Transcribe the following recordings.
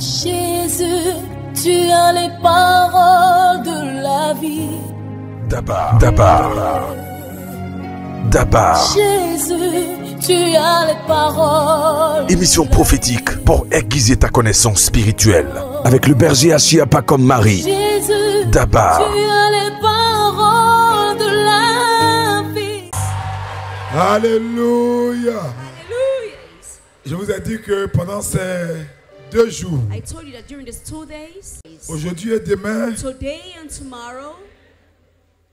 Jésus, tu as les paroles de la vie. Dabar. Jésus, tu as les paroles. Émission prophétique pour aiguiser ta connaissance spirituelle. Avec le berger Achiapa comme Marie. Jésus, Dabar. tu as les paroles de la vie. Alléluia. Hallelujah. Je vous ai dit que pendant ces 2 jours, I told you that during these 2 days, aujourd'hui et demain, today and tomorrow,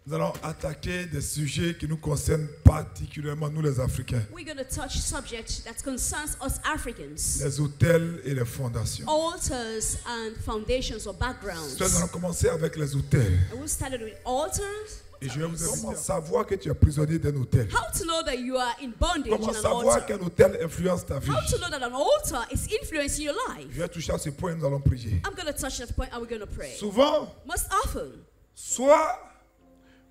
nous allons attaquer des sujets qui nous concernent particulièrement, nous les Africains. we're going to touch subject that concerns us Africans. Les hôtels et les fondations. Altars and foundations or backgrounds. Nous allons commencer avec les hôtels. And we started with altars. Et je vais vous dire comment savoir que tu es prisonnier d'un hôtel. How to know that you are in bondage Comment in an savoir altar. qu'un hôtel influence ta vie. How to know that an altar is influencing your life. Je vais toucher à ce point et nous allons prier. I'm going to touch that point and we're going to pray. Souvent, Most often, soit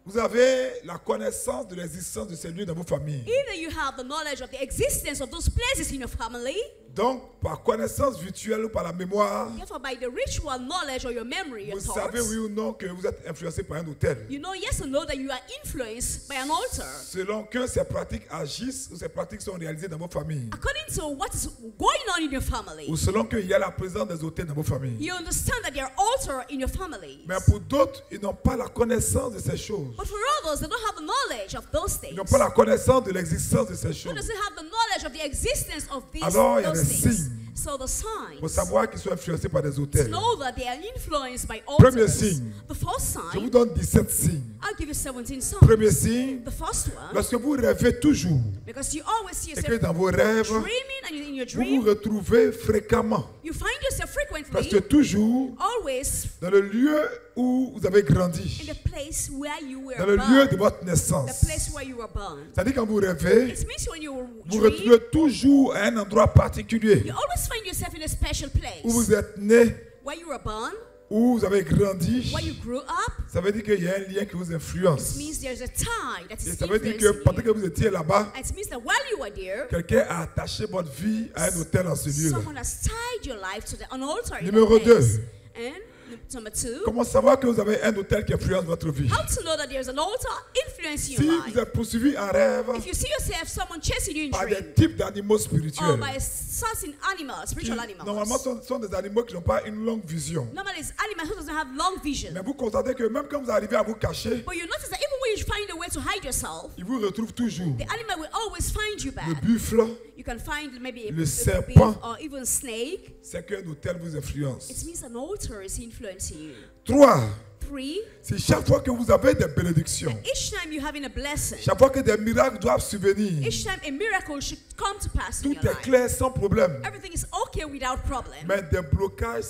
vous avez la connaissance de l'existence de ces lieux dans vos familles. either you have the knowledge of the existence of those places in your family, Donc, par connaissance virtuelle ou par la mémoire, therefore by the ritual knowledge or your memory, your vous savez thoughts, oui ou non que vous êtes influencé par un hôtel. you know yes or no that you are influenced by an altar. Selon que ces pratiques agissent ou ces pratiques sont réalisées dans vos familles. According to what is going on in your family, Ou selon qu'il y a la présence des hôtels dans vos familles. you understand that there are altars in your family. Mais pour d'autres, ils n'ont pas la connaissance de ces choses. But for others, they don't have the knowledge of those Ils things. n'ont pas la connaissance de l'existence de ces Who choses. doesn't have the knowledge of the existence of these Alors, il y a those des things? signes. So the signs Pour savoir qu'ils sont influencés par des to hôtels. know that they are influenced by Premier altars. signe. The first Je vous sign, donne 17 signes. I'll give you 17 signs. Premier signe, The first one, lorsque vous rêvez toujours because you always see et que yourself dans vos rêves, dreaming, and in your vous vous dream, retrouvez fréquemment. you find yourself Parce que frequently, toujours, always dans le lieu où vous avez in grandi, the place where you were dans le lieu de born. votre The naissance. place where you were born. C'est-à-dire quand vous rêvez, It means when you vous dream, retrouvez toujours à un endroit particulier you always find yourself in a special où place. vous êtes né, Where you were born, où vous avez grandi. where you grew up. Ça veut dire qu'il y a un lien qui vous influence. It means there's a tie that Et is ça veut dire influencing que pendant que you. vous étiez là-bas, It means that while you were there, quelqu'un a attaché votre vie à un hôtel en ce lieu-là. someone has tied your life to an altar in Numéro that place. 2. And number 2, Comment savoir que vous avez un hôtel qui influence votre vie? how to know that there's an altar influencing Si your vous life. êtes poursuivi en rêve If you see yourself, someone chasing you in par dream, des types d'animaux or spirituels, by certain animals, qui spiritual normalement animals. sont des animaux qui n'ont pas une longue vision. Normally, it's animals who doesn't have long vision. Mais vous constatez que même quand vous arrivez à vous cacher, But you notice that even when you find a way to hide yourself, ils vous retrouvent toujours. the animal will always find you Le back. buffle, You can find maybe Le a serpent. beef or even snake. c'est qu'un hôtel vous influence. It means an altar is influencing you. 3. 3, C'est chaque fois que vous avez des bénédictions, each time you're having a blessing, chaque fois que des miracles doivent survenir, each time a miracle should come to pass in tout your est life. clair sans problème. Everything is okay without problem. Mais des blocages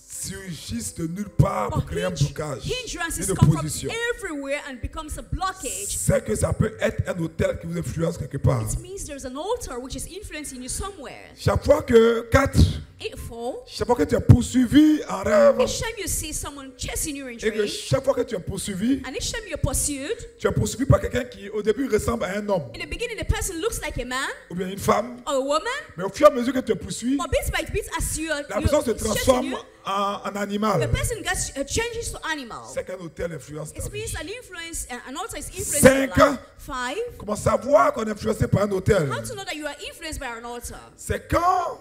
surgissent de nulle part pour But créer un blocage, hindrances une come from opposition. everywhere and becomes a blockage. C'est que ça peut être un hôtel qui vous influence quelque part. It means there's an altar which is influencing you somewhere. Chaque fois que 4, 4, chaque fois que tu es poursuivi en rêve each time you see someone chasing you in et que dream, chaque fois que tu es poursuivi, and each time you're pursued, tu es poursuivi par quelqu'un qui au début ressemble à un homme in the beginning the person looks like a man ou bien une femme, or a woman, mais au fur et à mesure que tu es poursuivi, but bit by bit as la personne se you're chasing transforme you, en the animal. person gets changes to animal. C'est qu'un hôtel influence ta It vie. means an altar is influencing your 5. life. 5, Comment savoir qu'on est influencé par un hôtel? how to know that you are influenced by an altar? C'est quand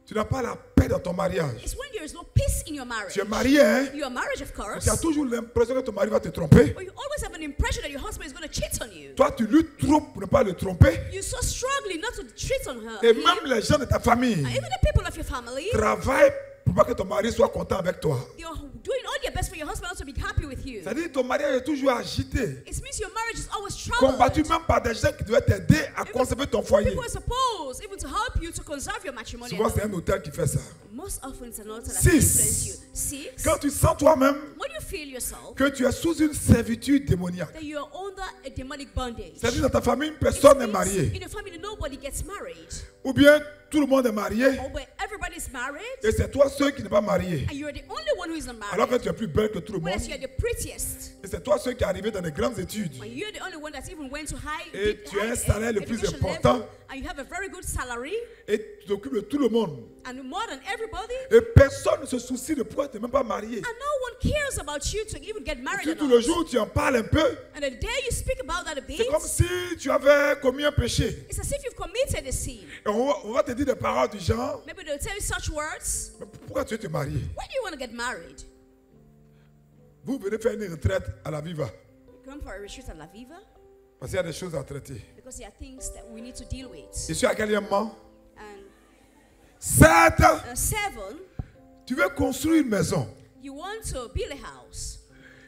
tu n'as pas la paix dans ton mariage. It's when there is no peace in your marriage. Tu es marié, hein? Your marriage, of Mais course. tu as toujours l'impression que ton mari va te tromper. But you always have an impression that your husband is going to cheat on you. Toi, tu luttes trop pour ne pas le tromper. You're so struggling not to cheat on her. Et him. même les gens de ta famille And even the people of your family, travaillent pour pas que ton mari soit content avec toi. you're doing all your best for your husband also to be happy with you. C'est-à-dire que ton mariage est toujours agité, It means your marriage is always troubled. combattu même par des gens qui devaient t'aider à conserver ton foyer. People are supposed even to help you to conserve your matrimony. Souvent, c'est un hôtel qui fait ça. Most often it's an altar that 6. influences you. 6. Quand tu sens toi-même When you feel yourself que tu es sous une servitude démoniaque, that you're under a demonic bondage. c'est-à-dire dans ta famille, It personne n'est means marié. in your family nobody gets married. Ou bien tout le monde est marié Or where everybody's married et c'est toi seul qui n'est pas marié. and you're the only one who is not Alors que married. tu es plus belle que tout le monde. Whereas you're the prettiest. Et c'est toi seul qui est arrivé dans les grandes études. And you're the only one that even went to high Et tu as un salaire le plus important and you have a very good salary, et tu t'occupes de tout le monde. and more than everybody, Et personne ne se soucie de pourquoi tu n'es même pas marié. and no one cares about you to even get married or Puis tout le not. jour, tu en parles un peu. And the day you speak about that a bit, C'est comme si tu avais commis un péché. it's as if you've committed a sin. Et on va te dire des paroles du genre, Maybe they'll tell you such words. mais pourquoi tu veux te marier? Why do you want to get married? Vous venez faire une retraite à la Viva. You come for a retreat at La Viva Parce qu'il y a des choses à traiter. because there are things that we need to deal with. Et sur à quel moment? And 7. 7, Tu veux construire une maison. you want to build a house.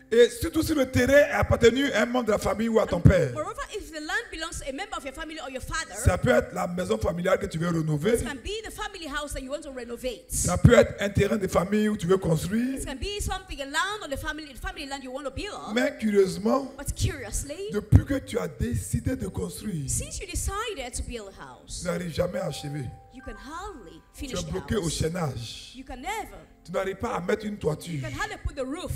Et surtout si le terrain est appartenu à un membre de la famille ou à ton père. Moreover, if the land belongs to a member of your family or your father, Ça peut être la maison familiale que tu veux rénover. it can be the family house that you want to renovate. Ça peut être un terrain de famille où tu veux construire. It can be something, a land or the family land you want to build on. Mais curieusement, But curiously, depuis que tu as décidé de construire, since you decided to build a house, tu n'arrives jamais à achever. you can hardly Tu finish es the bloqué au house. chaînage. You can never. Tu n'arrives pas à mettre une You toiture. can hardly put the roof.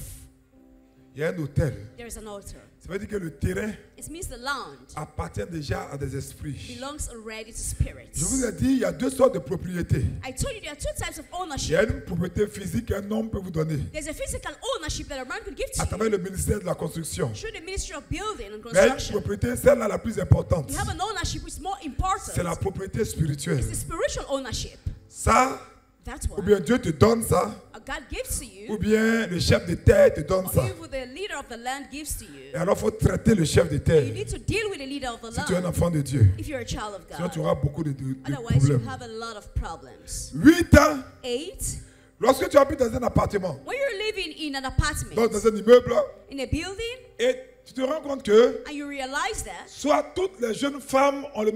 Il y a un hôtel. There is an altar. Ça veut dire que le terrain It means the land appartient déjà à des esprits. belongs already to Je vous spirits. ai dit, il y a deux sortes de propriétés. I told you there are two types of Il y a ownership. une propriété physique qu'un homme peut vous donner There's a physical ownership that a man could give à to travers you le ministère de la construction. through the ministry of building and Mais une construction. propriété, celle-là la plus importante, You have an ownership which is more important. c'est la propriété spirituelle. It's the spiritual ownership. Ça, That's ou what bien Dieu te donne ça, God gives to ou you, bien le chef de terre te donne or ça. even the leader of the land gives to Et you. alors, il faut traiter le chef de terre You need to deal with the leader of the si tu es un land enfant de Dieu. if you're a child of Sinon, tu God. auras beaucoup de Otherwise, you problèmes. have a lot of problems. 8 ans, 8, lorsque tu habites dans un appartement, when you're living in an apartment, donc dans un immeuble, in a building, et tu te rends compte que and you realize that soit toutes les jeunes femmes ont le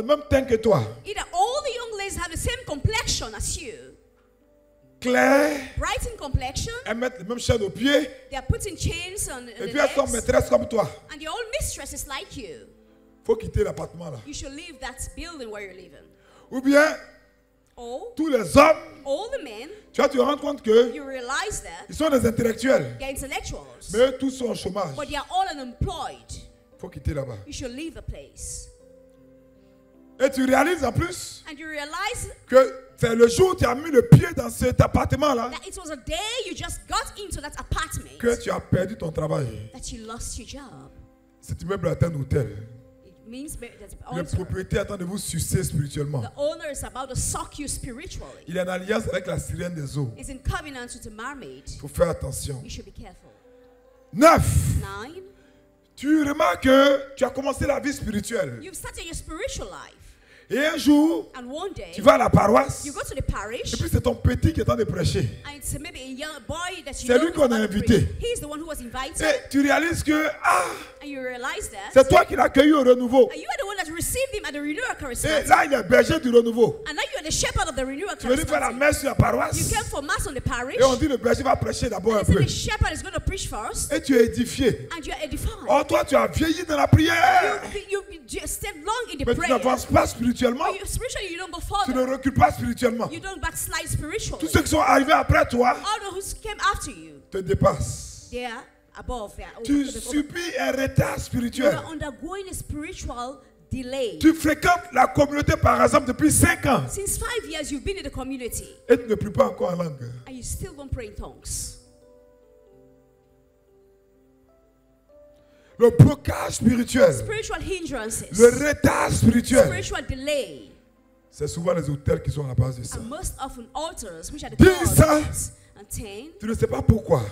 même teint que toi, either all the young ladies have the same complexion as you, claires, bright in complexion, elles mettent les mêmes chaînes aux pieds, they are putting chains on et the puis elles sont legs, maîtresses comme toi. and your own mistresses like you. Faut quitter l'appartement là. You should leave that building where you're living. Ou bien, Or tous les hommes, all the men, tu vas te rendre compte que you realize that ils sont des intellectuels, they're intellectuals, mais eux tous sont au chômage. but they are all unemployed. Faut quitter là-bas. You should leave the place. Et tu réalises en plus And you realize que c'est le jour où tu as mis le pied dans cet appartement là that it was a day you just got into that apartment que tu as perdu ton travail. that you lost your job. Cet immeuble est un hôtel. It means that the Le altar, propriétaire attend de vous sucer spirituellement. the owner is about to suck you spiritually. Il est en alliance avec la sirène des eaux. Is in covenant with the mermaid. Il faut faire attention. You should be careful. 9. 9, Tu remarques que tu as commencé la vie spirituelle. you've started your spiritual life. Et un jour, And one day, tu vas à la paroisse. you go to the parish, Et puis c'est ton petit qui est en train de prêcher. and it's maybe a young boy that you C'est know lui is qu'on a about to invité. preach. He's the one who was invited, Et tu réalises que and you realize that. c'est toi qui l'as accueilli au renouveau. And you are the one that received him at the renewal Et charismatic. là, il est berger du renouveau. And now you are the shepherd of the renewal Tu veux faire la charismatic. messe sur la paroisse. You came for mass on the parish. Et on dit le berger va prêcher d'abord un And they say peu. the shepherd is going to preach first, Et tu es édifié. and you are edified. Or toi, tu as vieilli dans la prière. You just stayed long in the Mais tu prayer. n'avances pas spirituellement. But spiritually, you don't go Tu further. ne recules pas spirituellement. You don't backslide spiritually. Tous ceux qui sont arrivés après toi All those who came after you, te dépassent. they are above. They are Tu over- subis un retard You spirituel. are undergoing a spiritual delay. Tu fréquentes la communauté par exemple depuis 5 ans Since 5 years, you've been in the community, et tu ne pries pas encore en langue. and you still don't pray in tongues. Le blocage spirituel, Spiritual hindrances, le retard spirituel, spiritual delay, c'est souvent les hôtels qui sont à la base de ça. and most often altars, which are the 10 causes. And 10, Tu ne sais pas pourquoi,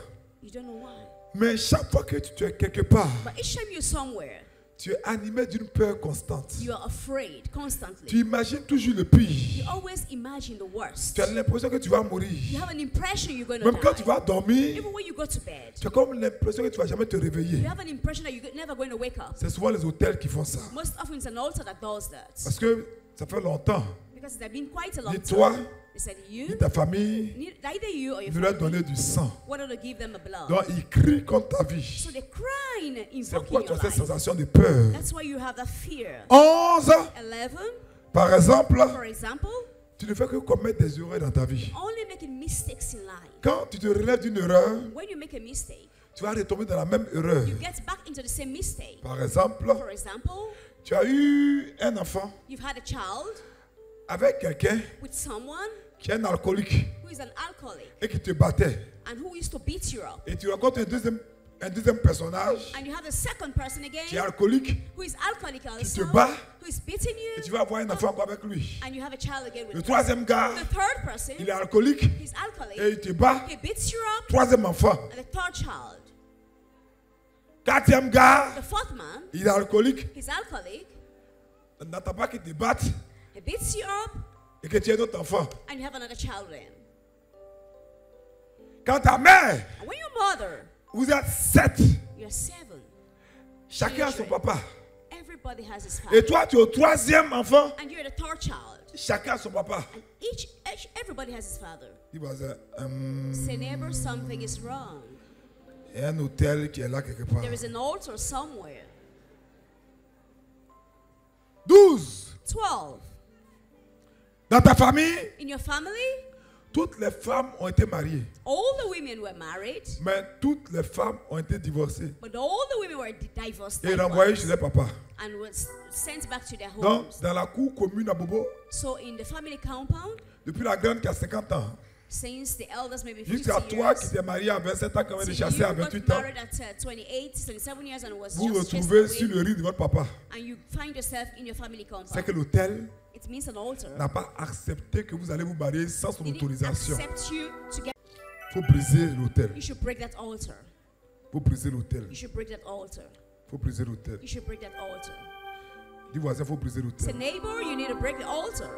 you don't know why. mais chaque fois que tu es quelque part, But each time you're somewhere, tu es animé d'une peur constante. you are afraid constantly. Tu imagines toujours le You pire. always imagine the worst. Tu as l'impression que tu vas mourir. You have an impression you're going to Même quand tu die. vas dormir, Even when you go to bed, tu as comme l'impression que tu vas jamais te réveiller. you have an impression that you're never going to wake up. C'est souvent les hôtels qui font ça. Most often it's an altar that does that. Parce que ça fait longtemps. Because it's been quite a long Ni toi, time. They said ni you, ta famille neither you or your ne leur family donner du sang. wanted to give them a blood. Donc ils crient contre ta vie. So they're crying, C'est invoking pourquoi tu your as cette life. sensation de peur. That's why you have that fear. 11, 11, par exemple, for example, tu ne fais que commettre des erreurs dans ta vie. only making mistakes in life. Quand tu te relèves d'une erreur, When you make a mistake, tu vas retomber dans la même erreur. you get back into the same mistake. Par exemple, For example, Tu as eu un enfant You've had a child avec quelqu'un with someone qui est un alcoolique who is an alcoholic et qui te battait. and who used to beat you up. Et tu rencontres un deuxième personnage And you have the second person qui est again alcoolique who is alcoholic also, bat. who is beating et you, tu vas avoir un enfant encore avec lui. and you have a child again with Le him. troisième gars, The third person, il est alcoolique he's alcoholic, et il te bat. he beats you up, Troisième enfant. and the third child. Quatrième gars, The fourth man, il est alcoolique. he's alcoholic, N'attends pas qu'il te batte he beats you up, et que tu aies d'autres enfants. and you have another child then. Quand ta mère, And when your mother, vous êtes 7, you're 7, chacun a son papa. everybody has his Et father. toi, tu es au troisième enfant, And you're the third child. chacun a son papa. And everybody has his father. Dis voisin, Say, neighbor, something is wrong. il y a un hôtel qui est là quelque part. There is an altar somewhere. 12. 12. Dans ta famille, In your family, toutes les femmes ont été mariées. all the women were married, Mais toutes les femmes ont été divorcées but all the women were divorced et renvoyées chez likewise, les papas. and was sent back to their Donc, homes. dans la cour commune à Bobo, So in the family compound, depuis la grande qui a 50 ans, since the elders maybe 50 jusqu'à toi qui years, t'es marié à 27 ans, quand même de till chasser you à got 28 ans, married at 28, 27 years and was vous vous just chased retrouvez sur away, le riz de votre papa. and you find yourself in your family C'est que compound. l'hôtel It means an altar. n'a pas accepté que vous allez vous marier sans son They didn't autorisation. accept you to get. Il faut briser l'hôtel. You should break that altar. Il faut briser l'hôtel. You should break that altar. Il faut briser l'hôtel. You should break that altar. Dis voisin, il faut briser Say, l'hôtel. neighbor, you need to break the altar.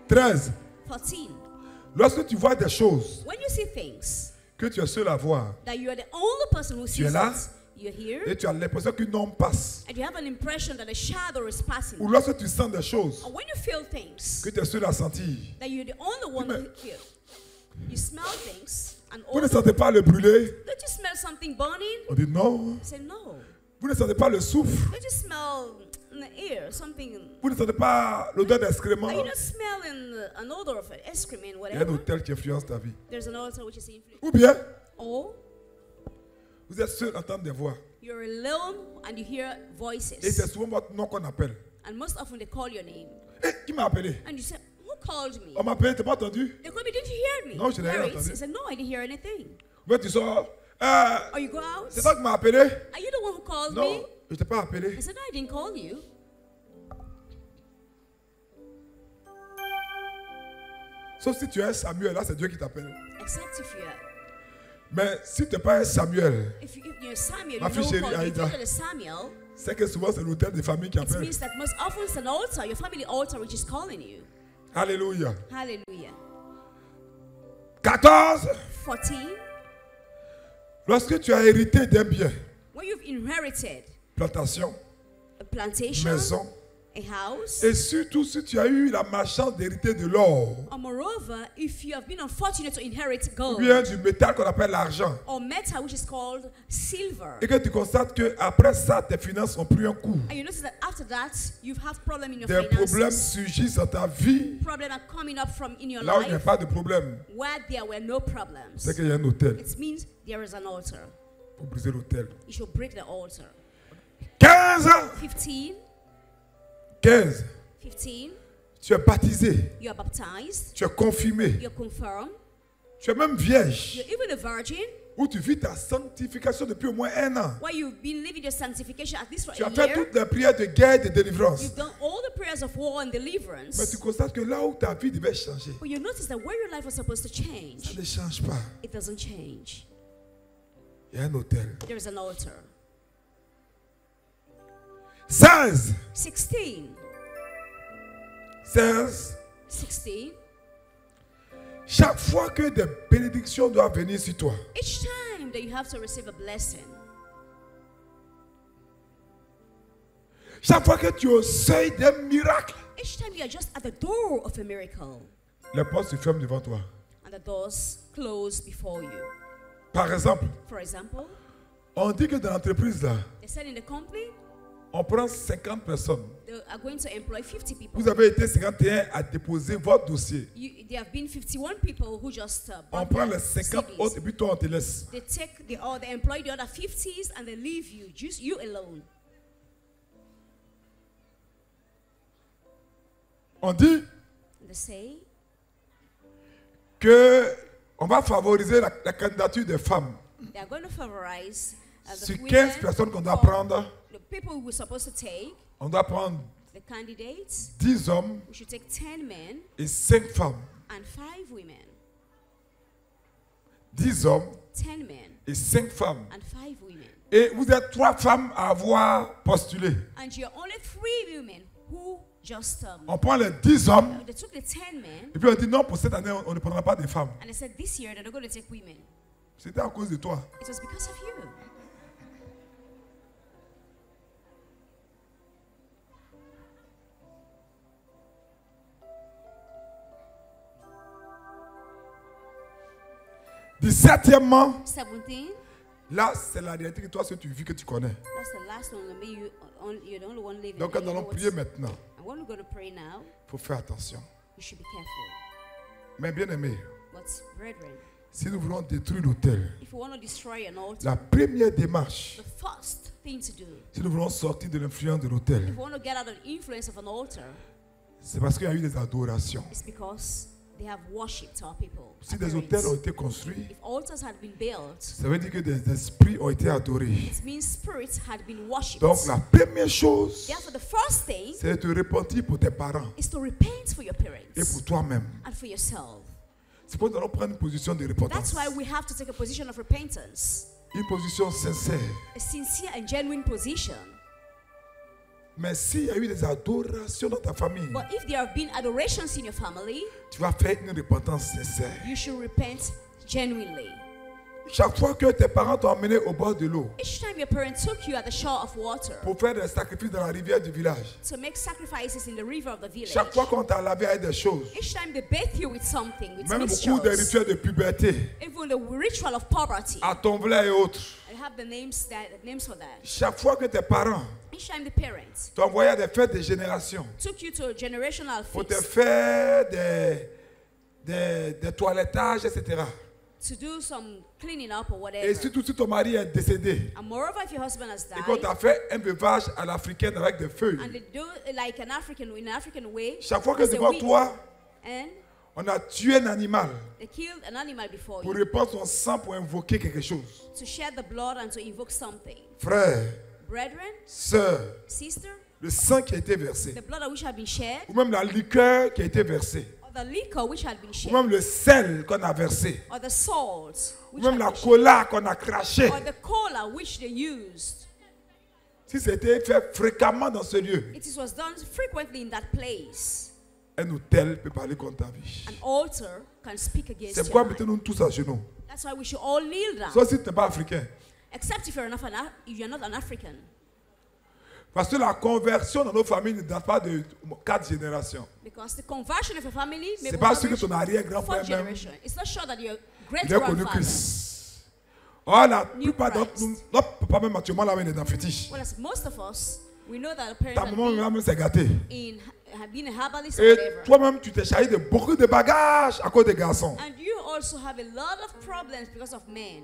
13. 14. Lorsque tu vois des choses When you see things que tu es seul à voir that you are the only person who Tu sees es là? it, you're here, et tu as l'impression qu'une ombre passe, and you have an impression that a shadow is passing. ou lorsque tu sens des choses Or when you feel things que tu es seul à sentir, that you're the only one Mais- who feel, you smell things, and vous ne also, sentez pas le brûler, don't you smell something burning? on dit non. Say no. Vous ne sentez pas le souffle, Don't you smell in the air something? vous ne sentez pas l'odeur d'excrément. Are you not smelling an odor of ice cream and Il y a un whatever? hôtel qui influence ta vie. There's an altar which is influenced. Ou bien, Or vous êtes seul à entendre des voix. you're alone and you hear Et voices. c'est souvent votre nom qu'on appelle. And most often they call your name. Et qui m'a appelé? And you say, who called me? On m'a appelé, t'as pas entendu? They called me, did you hear me? Non, je n'ai rien Where is? entendu. I said, no, I didn't hear anything. Ou bien tu sors, Or you go out. c'est toi qui m'as appelé? Are you the one who called Non, me? je t'ai pas appelé. I said, no, I didn't call you. Sauf si tu es un Samuel, là c'est Dieu qui t'appelle. Except if you're, Mais si tu n'es pas un Samuel, if you're Samuel, Ma you know fille who chérie, called you. If Aïda. you're the Samuel, c'est que souvent c'est l'hôtel des familles qui it appelle. means that most often it's an altar, your family altar, which is calling you. Alléluia. Hallelujah. 14. 14. Lorsque tu as hérité d'un bien, When you've inherited plantation, a plantation, maison, a house, et surtout si tu as eu la malchance d'hériter de l'or, or moreover, if you have been unfortunate to inherit ou gold bien du métal qu'on appelle l'argent, or metal, which is called silver, et que tu constates qu'après ça, tes finances ont pris un coup, and you notice that after that, you have problem in your des problèmes finances, surgissent dans ta vie, problem are coming up from in your là où il n'y a life, pas de problème, where there were no problems. c'est qu'il y a un hôtel. It means there is an altar. Pour briser l'hôtel. You should break the altar. 15. 15. 15. 15. Tu es baptisé, You are baptized. tu es confirmé, You're confirmed. tu es même vierge, You're even a virgin. où tu vis ta sanctification depuis au moins 1 an. Where you've been living your sanctification at least for Tu a as fait year. toutes les prières de guerre et de délivrance. You've done all the prayers of war and Mais tu deliverance. constates que là où ta vie devait changer, But you notice that where your life was supposed to ça change, ne change pas. it doesn't change. Il y a un hôtel. There is an altar. 16. 16. 16. 16. Chaque fois que des bénédictions doivent venir sur toi, Each time that you have to receive a blessing, chaque fois que tu es au seuil d'un miracle, each time you are just at the door of a miracle, les portes se ferment devant toi. and the doors close before you. Par exemple, For example, on dit que dans l'entreprise là, they said in the company, on prend 50 personnes. they are going to employ 50 people. Vous avez été 51 à déposer votre dossier. There have been 51 people who just On brought prend their les 50 CVs. autres et puis toi on te laisse. They take they employ the other 50s and they leave you, just you alone. On dit They say que on va favoriser la candidature des femmes. they are going to favorize Sur the 15 women personnes qu'on doit for prendre, the people we're supposed to take, on doit prendre the candidates. 10 hommes We should take 10 men et 5 femmes. and 5 women. 10 hommes 10 men et 5 femmes. and 5 women. Et vous êtes 3 femmes à avoir postulé. And you're only 3 women who just On prend les 10 hommes they took the 10 men et puis on dit non, pour cette année, on ne prendra pas de femmes. and they said this year they're not going to take women. C'était à cause de toi. It was because of you. Dix-septièmement, 17, là, c'est la réalité que toi, ce que tu vis, que tu connais. that's the last one. Maybe you're the only one living. Donc, there. nous allons prier maintenant. And when we're going to pray now, Il faut faire attention. you should be careful. Mais bien aimé, But brethren, si nous voulons détruire l'autel, if you want to destroy an altar, la première démarche, the first thing to do, si nous voulons sortir de l'influence de if l'autel, you want to get out of the influence of an altar, c'est parce qu'il y a eu des adorations. it's because they have worshipped our people. Si our des parents. hôtels ont été construits, If altars had been built, ça veut dire que des esprits ont été adorés. it means spirits had been worshipped. Donc, la première chose, Therefore, the first thing c'est de te repentir pour tes parents is to repent for your et parents pour toi-même. and for yourself. C'est pour ça que nous allons prendre une position de That's repentance. why we have to take a position of repentance, Une position sincère. a sincere and genuine position. Mais s'il y a eu des adorations dans ta famille, But if there have been adorations in your family, tu vas faire une repentance sincère. you should repent genuinely. Chaque fois que tes parents t'ont emmené au bord de l'eau Each time your parents took you at the shore of water pour faire des sacrifices dans la rivière du village, to make sacrifices in the river of the village, chaque fois qu'on t'a lavé avec des choses, each time they bathe you with something, with même beaucoup des mixtures, rituels de puberté, even the ritual of poverty, à Tonvlet et autres, I have the names for that. chaque fois que tes parents Each time the parents t'ont envoyé à des fêtes de génération took you to a generational pour te feast faire des toilettages, etc. to do some cleaning up or Et whatever. surtout si ton mari est décédé And moreover, if your husband has et qu'on died, t'a fait un veuvage à l'africaine avec des and feuilles, they do it like in an African way, chaque fois que it's a devant week, toi, and on a tué un animal they killed an animal before pour you répandre son sang pour invoquer quelque chose. to shed the blood and to invoke something. Frère, Brethren, sœur, sister, le sang qui a été versé, the blood which had been shed, ou même la liqueur qui a été versée, or the liquor which had been ou shed, même le sel qu'on a versé, or the salt ou which même had la been shed, cola qu'on a craché, or the cola which they used. si c'était fait fréquemment dans ce lieu, It was done frequently in that place. un hôtel peut parler contre ta vie. An altar can speak against C'est your pourquoi life. mettons-nous tous à genoux. That's why we should all kneel down. Sauf si tu n'es pas africain. Except if you're not an African. Parce que la conversion dans nos familles ne date pas de 4 générations. Because the conversion of a family may C'est be pas sûr que conversion ton arrière-grand-père fourth même generation. It's not sure that your great il a connu grandfather. Christ. Oh, la plupart Christ. d'entre nous, notre papa même actuellement là, il est dans le fétiche. Well, as most of us, we know that Ta parents maman là même s'est gâtée. have been a herbalist or Et whatever. toi-même, tu t'es chargé de beaucoup de bagages à cause des garçons. And you also have a lot of problems because of men.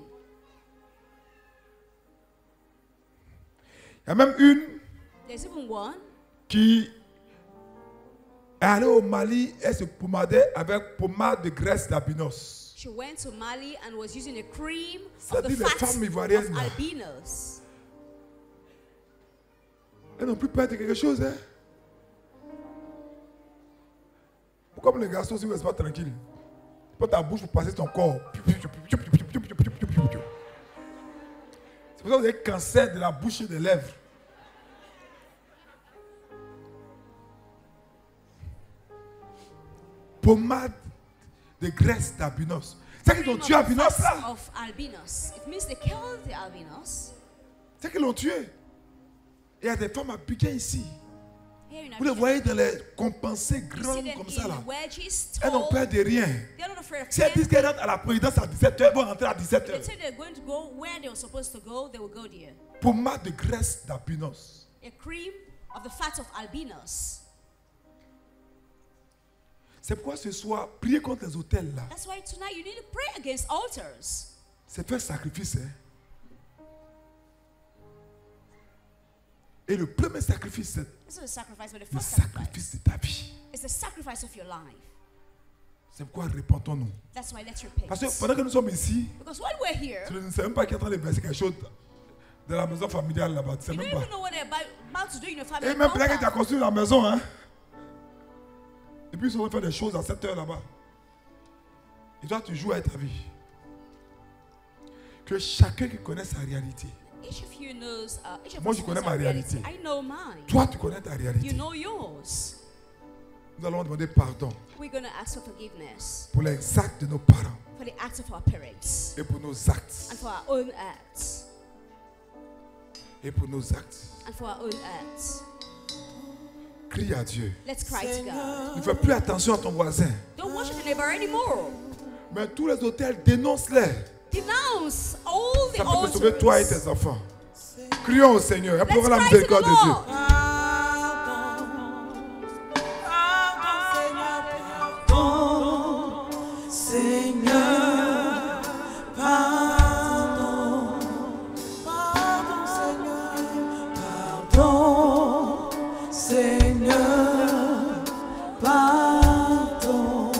Il y a même une There's even one qui est allée au Mali et se pomadait avec pommade de graisse d'albinos. She went to Mali and was using a cream Ça of the dit les fat femmes ivoiriennes, of là. albinos. Elles n'ont plus peur de quelque chose. Hein? Comme les garçons, si vous n'êtes pas tranquille, pas ta bouche pour passer ton corps. C'est pour ça que vous avez cancer de la bouche et des lèvres. Pommade de graisse d'albinos. C'est qu'ils ont tué Cream of the albinos fat là. of albinos. It means they killed the albinos. C'est qu'ils l'ont tué. Et il y a des femmes à piquer ici. Here in Vous les Abidjan, voyez dans les compensés you see grandes them comme ça in là. wedges, Elles n'ont tall. peur de rien. They're not afraid of Si elles disent men. qu'elles rentrent à la présidence à 17h, elles vont rentrer à They 17h. say they're going to go where they were supposed to go, they will go there. Pommade de graisse d'albinos. A cream of the fat of albinos. C'est pourquoi ce soir, prier contre les hôtels là, That's why tonight you need to pray against altars. c'est faire sacrifice. Hein? Et le premier sacrifice, c'est This is a sacrifice, but the le first sacrifice sacrifice de ta vie. It's the sacrifice of your life. C'est pourquoi répentons-nous. That's why let's repent. Parce que pendant que nous sommes ici, Because when we're here, tu ne sais même pas qu'il est en train de verser quelque chose de la maison familiale là-bas. Tu sais you même don't pas. even know what they're about to do in your family. Et même peut-être que tu as construit la maison, hein. Et puis ils sont faire des choses à 7 heures là-bas. Et toi, tu joues avec ta vie. Que chacun qui connaît sa réalité. Each of you knows, each of Moi, us je connais knows ma our reality. réalité. I know mine. Toi, tu connais ta You réalité. know yours. Nous allons demander pardon We're going to ask for forgiveness pour les actes de nos parents for the acts of our parents et pour nos actes. and for our own acts. Et pour nos actes. And for our own acts. Crie à Dieu. Let's cry to God. Ne fais plus attention à ton voisin. Don't worship the neighbor anymore. Mais tous les hôtels, dénonce-les. Denounce all the Ça peut te sauver toi et altars. tes enfants. Crions au Seigneur. Let's Implorons la cry to the miséricorde de Dieu. Lord. Seigneur, pardon, pardon, Seigneur, pardon, Seigneur, pardon,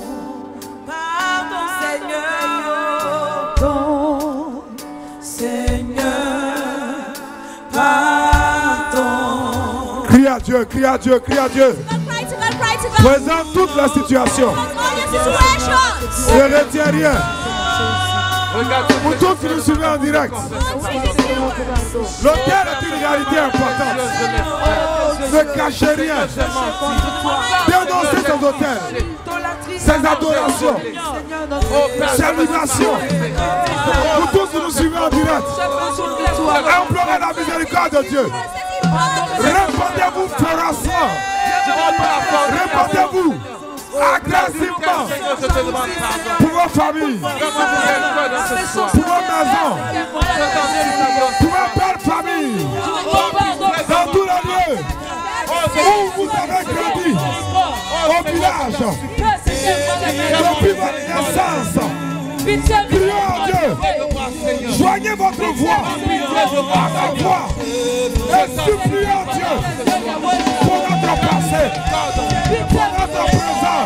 pardon, Seigneur, pardon, Seigneur, pardon. Crie à Dieu, crie à Dieu, crie à Dieu. Cry to God, cry to God. Présente toute la situation. All your situations. Ne retiens rien. Pour tous qui nous suivent en direct, l'hôtel est une réalité importante. Ne cachez rien. Dénoncez ces hôtels, ces adorations, ces vibrations. Pour tous qui nous suivent en direct, implorez la miséricorde de Dieu. Répondez-vous férocement. Répondez-vous agressivement pour vos familles, pour vos maisons, pour vos belles familles, dans tous les lieux où vous avez grandi, au village, depuis votre naissance. Crions à Dieu, joignez votre voix à ma voix et supplions Dieu pour notre passé, pour notre présent,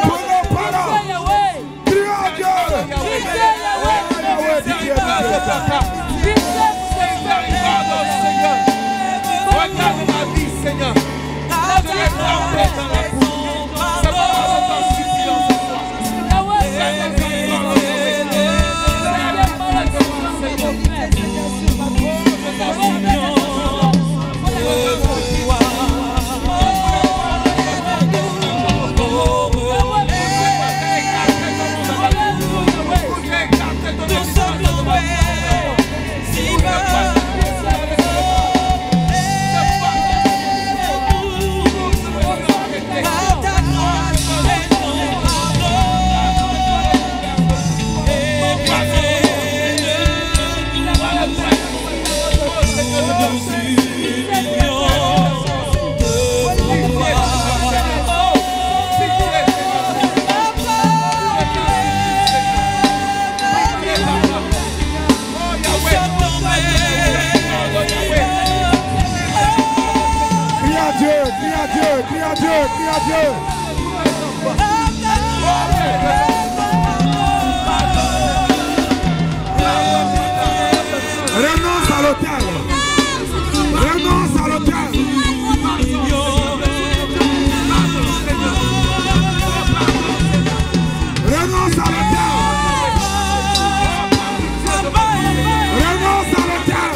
pour nos parents. Crions à Dieu. Regarde ma vie, Seigneur. Je l'ai trempé dans la boue. C'est pour ça que t'en supplions ce soir. Crie à Dieu, crie à Dieu. Renonce à l'hôtel. Renonce à l'hôtel. Renonce à l'hôtel. Renonce à l'hôtel.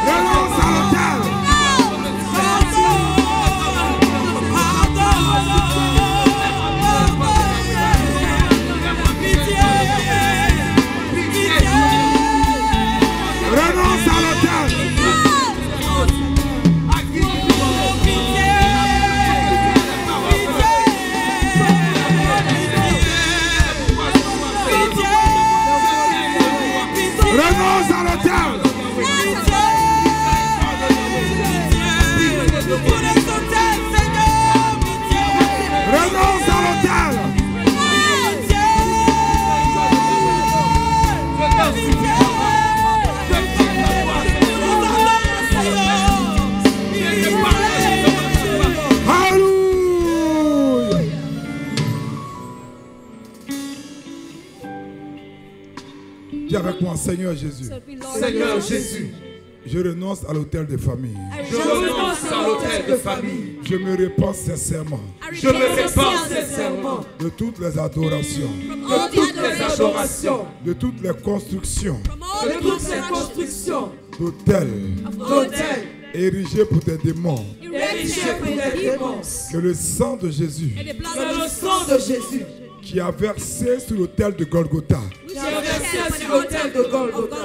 Renonce à l'hôtel. Dis avec moi, Seigneur Jésus, Seigneur Jésus, je renonce à l'autel de famille. je renonce à l'autel de famille. Je me répands sincèrement Je me répands sincèrement de toutes les adorations, de toutes les adorations, de toutes les constructions de toutes les constructions d'hôtels d'hôtels érigés pour des démons. érigés pour les démons. Que le sang de Jésus Que le sang de Jésus qui a versé sur l'autel de Golgotha qui a versé sur l'autel de Golgotha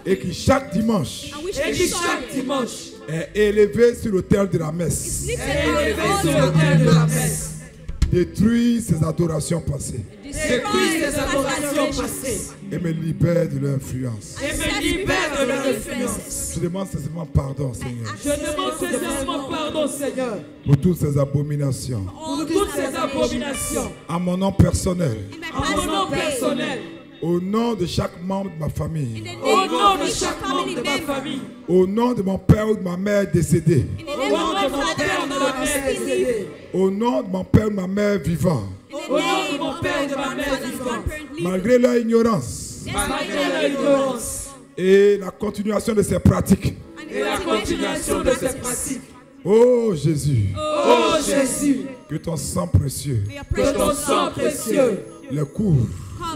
et qui chaque dimanche et qui chaque dimanche est élevé sur l'autel de la messe est élevé sur l'autel de la messe détruit ces adorations passées détruit les adorations passées et me libère de l'influence. et me libère de leur influence. Je demande sincèrement pardon, Seigneur, Je demande sincèrement pardon, Seigneur, pour toutes ces abominations. pour toutes ces abominations. À mon nom personnel, À mon nom personnel, au nom de chaque membre de ma famille, au nom de chaque membre de ma famille, au nom de mon père ou de ma mère décédés, au nom de mon père et de ma mère décédée, au nom de mon père ou de ma mère vivant, au nom de mon père et de ma mère vivante, malgré leur ignorance malgré leur ignorance et la continuation de ces pratiques. et la continuation de ces pratiques. Oh Jésus, Oh Jésus, que ton sang précieux que ton sang précieux les couvre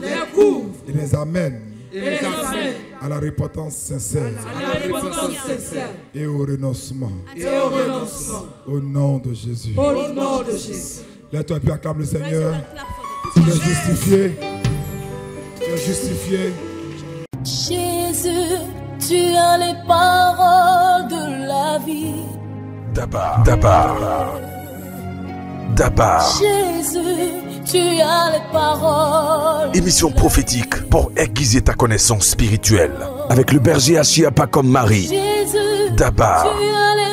les couvre et les amène et les amène à la repentance sincère à la repentance sincère et au renoncement. et au renoncement. Au nom de Jésus. Au nom de Jésus. Lève-toi et puis acclame le Seigneur. Tu es justifié. Tu es justifié. Jésus, tu as les paroles de la vie. Dabar. Dabar. Dabar. Jésus, tu as les paroles. Émission prophétique pour aiguiser ta connaissance spirituelle. Avec le berger Achia pas comme Marie. Jésus, Dabar. tu as les